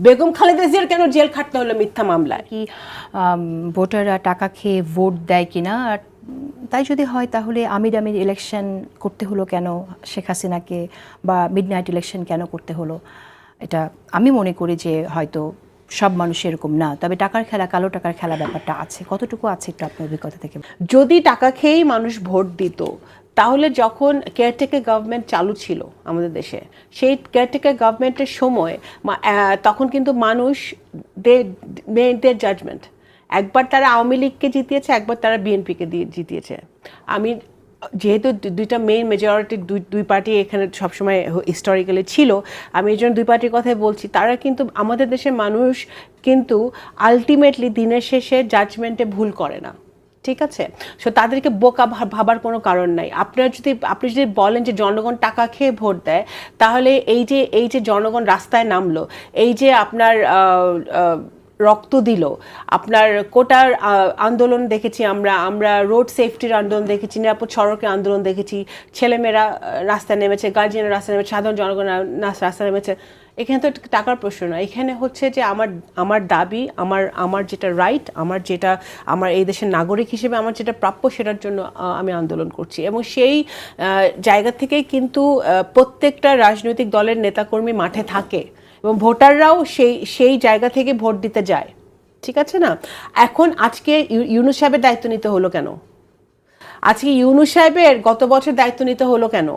বেগম খালেদা জিয়ার কেন জেল খাটতে হলো মিথ্যা মামলায়? কি ভোটাররা টাকা খেয়ে ভোট দেয় কিনা, আর তাই যদি হয় তাহলে আমির ইলেকশন করতে হলো কেন শেখ হাসিনাকে, বা মিডনাইট ইলেকশন কেন করতে হলো? এটা আমি মনে করি যে হয়তো সব মানুষ এরকম না, তবে টাকার খেলা, কালো টাকার খেলা ব্যাপারটা আছে। কতটুকু আছে একটু আপনার অভিজ্ঞতা থেকে। যদি টাকা খেয়েই মানুষ ভোট দিত, তাহলে যখন কেয়ারটেকার গভর্নমেন্ট চালু ছিল আমাদের দেশে, সেই কেয়ারটেকার গভর্নমেন্টের সময় তখন কিন্তু মানুষ দে জাজমেন্ট, একবার তারা আওয়ামী লীগকে জিতিয়েছে, একবার তারা বিএনপিকে জিতিয়েছে। আমি যেহেতু দুইটা মেইন মেজরিটি, দুই পার্টি এখানে সবসময় হিস্টোরিক্যালি ছিল, আমি এই জন্য দুই পার্টির কথাই বলছি। তারা কিন্তু আমাদের দেশের মানুষ কিন্তু আলটিমেটলি দিনের শেষে জাজমেন্টে ভুল করে না, ঠিক আছে? সো তাদেরকে বোকা ভাবার কোনো কারণ নাই। আপনি যদি বলেন যে জনগণ টাকা খেয়ে ভোট দেয়, তাহলে এই যে জনগণ রাস্তায় নামলো, এই যে আপনার রক্ত দিল, আপনার কোটার আন্দোলন দেখেছি, আমরা রোড সেফটির আন্দোলন দেখেছি, নিরাপদ সড়কের আন্দোলন দেখেছি, ছেলেমেয়েরা রাস্তায় নেমেছে, গার্জিয়ানরা রাস্তায় নেমেছে, সাধারণ জনগণ রাস্তায় নেমেছে। এখানে তো টাকার প্রশ্ন না, এখানে হচ্ছে যে আমার দাবি, আমার যেটা রাইট, আমার এই দেশের নাগরিক হিসেবে আমার যেটা প্রাপ্য, সেটার জন্য আমি আন্দোলন করছি। এবং সেই জায়গা থেকেই কিন্তু প্রত্যেকটা রাজনৈতিক দলের নেতাকর্মী মাঠে থাকে এবং ভোটাররাও সেই জায়গা থেকে ভোট দিতে যায়, ঠিক আছে না? এখন আজকে ইউনূস সাহেবের দায়িত্ব নিতে হলো কেন? আজকে ইউনূস সাহেবের গত বছর দায়িত্ব নিতে হলো কেন?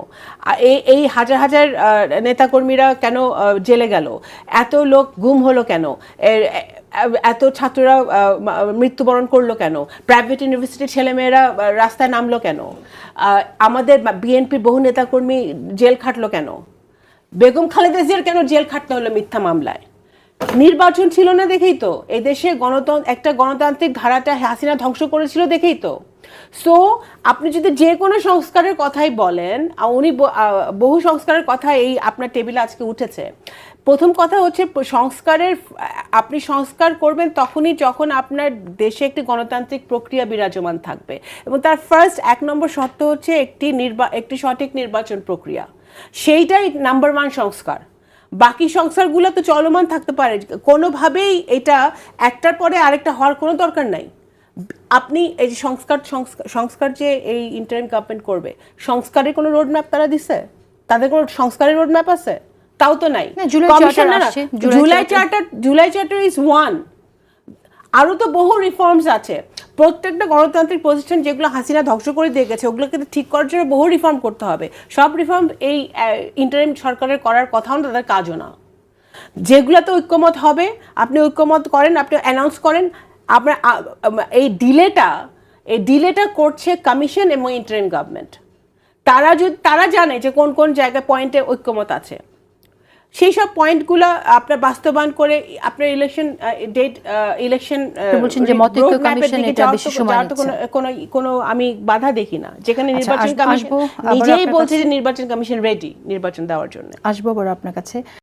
এই হাজার হাজার নেতাকর্মীরা কেন জেলে গেল? এত লোক গুম হলো কেন? এত ছাত্ররা মৃত্যুবরণ করলো কেন? প্রাইভেট ইউনিভার্সিটির ছেলেমেয়েরা রাস্তায় নামলো কেন? আমাদের বিএনপির বহু নেতাকর্মী জেল খাটলো কেন? বেগম খালেদা জিয়ার কেন জেল খাটতে হলো মিথ্যা মামলায়? নির্বাচন ছিল না দেখেই তো। এই দেশে একটা গণতান্ত্রিক ধারাটা হাসিনা ধ্বংস করেছিল দেখেই তো। সো আপনি যদি যে কোনো সংস্কারের কথাই বলেন, উনি বহু সংস্কারের কথা এই আপনার টেবিলে আজকে উঠেছে। প্রথম কথা হচ্ছে আপনি সংস্কার করবেন তখনই যখন আপনার দেশে একটি গণতান্ত্রিক প্রক্রিয়া বিরাজমান থাকবে, এবং তার ফার্স্ট 1 নম্বর শর্ত হচ্ছে একটি সঠিক নির্বাচন প্রক্রিয়া। সেইটাই নাম্বার 1 সংস্কার। বাকি সংস্কারগুলো তো চলমান থাকতে পারে, কোনোভাবেই এটা একটার পরে আরেকটা হওয়ার কোনো দরকার নাই। আপনি এই যে সংস্কার যে এই ইন্টারিম গভর্নমেন্ট করবে, সংস্কারের কোনো রোড ম্যাপ তারা দিছে? তাদের কোনো সংস্কারের রোড ম্যাপ আছে? তাও তো নাই। July charter is one. আরও তো বহু রিফর্মস আছে। প্রত্যেকটা গণতান্ত্রিক প্রতিষ্ঠান যেগুলো হাসিনা ধ্বংস করে দিয়ে গেছে, ওগুলোকে ঠিক করার জন্য বহু রিফর্ম করতে হবে। সব রিফর্ম এই ইন্টারিম সরকারের করার কথাও না, তাদের কাজও না। যেগুলোতে ঐক্যমত হবে আপনি ঐক্যমত করেন, আপনি অ্যানাউন্স করেন। আপনার এই ডিলেটা করছে কমিশন এবং ইন্টারিম গভর্নমেন্ট। তারা জানে যে কোন কোন জায়গায় পয়েন্টে ঐক্যমত আছে, সেই সব পয়েন্টগুলো আপনার বাস্তবায়ন করে আপনার কোনো আমি বাধা দেখি না, যেখানে নির্বাচন কমিশন নিজেই বলছে যে নির্বাচন কমিশন রেডি নির্বাচন দেওয়ার জন্য। আসবো বড় আপনার কাছে।